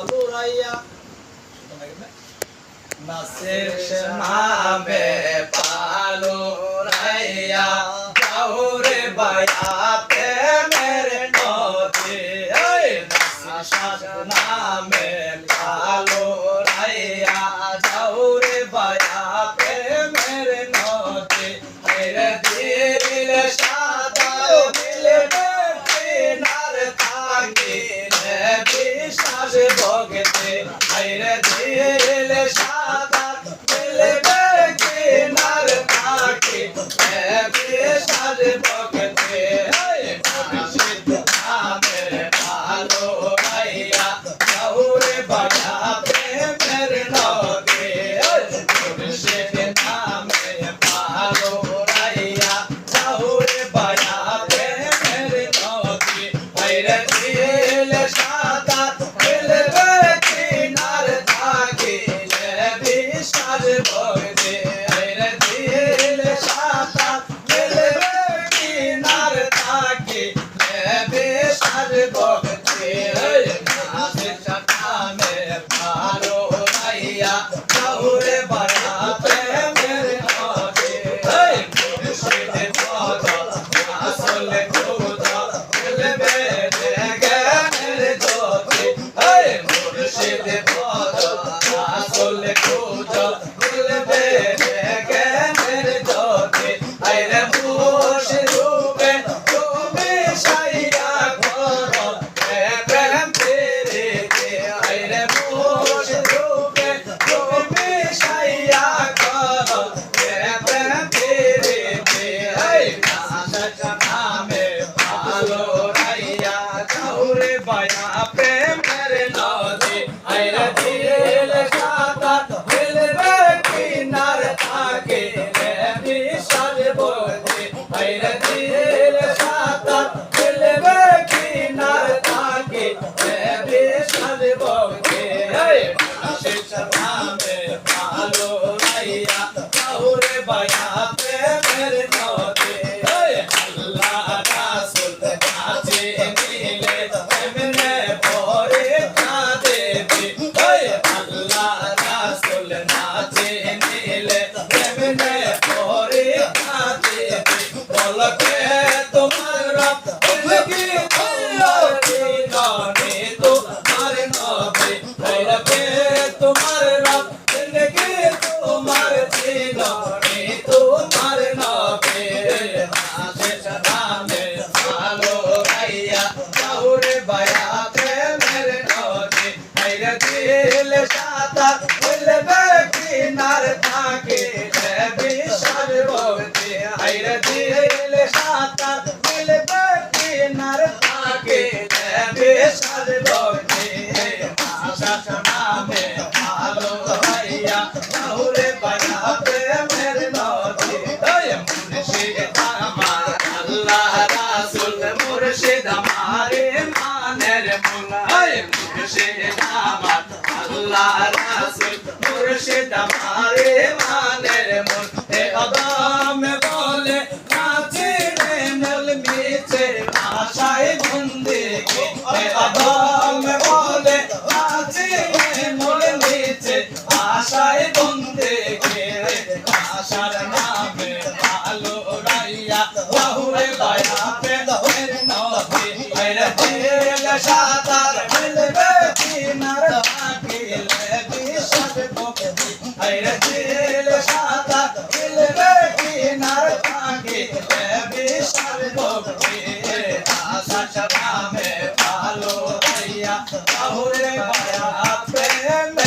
লুরাইয়া নাসের নামে পালো রাইয়া যাও রে বায়া প্রেমের নদী নাসের নামে পালো রাইয়া যাও রে বায়া প্রেমের নদী রে দিল সাদা দিল বেনার থাকি রে বিশ্বাস ভগতে রে দিল সাদা দিল বেনার থাকি রে বিশ্বাস ভগতে নামে ভালো রাইয়া যাও রে বায়া প্রেমের নদী মুর্শিদ নামে ভালো রাইয়া যাও রে বায়া প্রেমের নদী রে দিল সাদা দিল বেকিনার থাকিলে বিশ্বাস ভগতে রে দিল সাদা দিল বেকিনার থাকিলে বিশ্বাস ভগতে নাসের নামে ভালো রাইয়া যাও রে বায়া প্রেমের নদী মুর্শিদ পদ আসল খুদ বলবে জ্ঞানের জ্যোতি মুর্শিদ পদ আসল খুদ বলবে জ্ঞানের জ্যোতি রে মুর্শিদ রূপে তুমি সাইয়া ঘর প্রেম তেরে রে মুর্শিদ রূপে তুমি সাইয়া ঘর প্রেম তেরে নাসের নামে ভালো রাইয়া যাও রে বায়া প্রেমের নদী রে দিল সাদা দিল বেকিনার থাকিলে বিশ্বাস ভগতে রে দিল সাদা দিল বেকিনার থাকিলে বিশ্বাস ভগতে নাসের নামে ভালো রাইয়া যাও রে বায়া প্রেমের নদী আল্লাহ রাসূল নাচে নিলে এমনে পরে কাঁদেবি আল্লাহ রাসূল নাচে নিলে এমনে পরে কাঁদেবি বলকে তোমার রব বলকে তোমার দিদানে তোমার নবী বলকে তোমার রব বলকে তোমার দিদানে তোমার নবী নাসের নামে ভালো রাইয়া যাও রে বায়া প্রেমের নদী রে দিল সাদা দিল বেকিনার থাকিলে বিশ্বাস ভগতে রে দিল সাদা দিল বেকিনার থাকিলে বিশ্বাস ভগতে নাসের নামে ভালো রাইয়া যাও রে বায়া প্রেমের নদী মুর্শিদ আমার আল্লাহ রাসূল মুর্শিদ আমারে মানের মুলা মুর্শিদ আমার আল্লাহ রাসূল মুর্শিদ আমারে মানের মুল আদম বলে নাচে রে নল মিছে আশায় বন্দেগি আদম বলে নাচে রে নল মিছে আশায় বন্দেগি আশার নামে ভালো রাইয়া যাও রে বায়া প্রেমের নদী রে দিল সাদা দিল বেকিনার থাকিলে বিশ্বাস ভগতে রে দিল সাদা দিল বেকিনার থাকিলে বিশ্বাস ভগতে নাসের নামে ভালো রাইয়া যাও রে বায়া প্রেম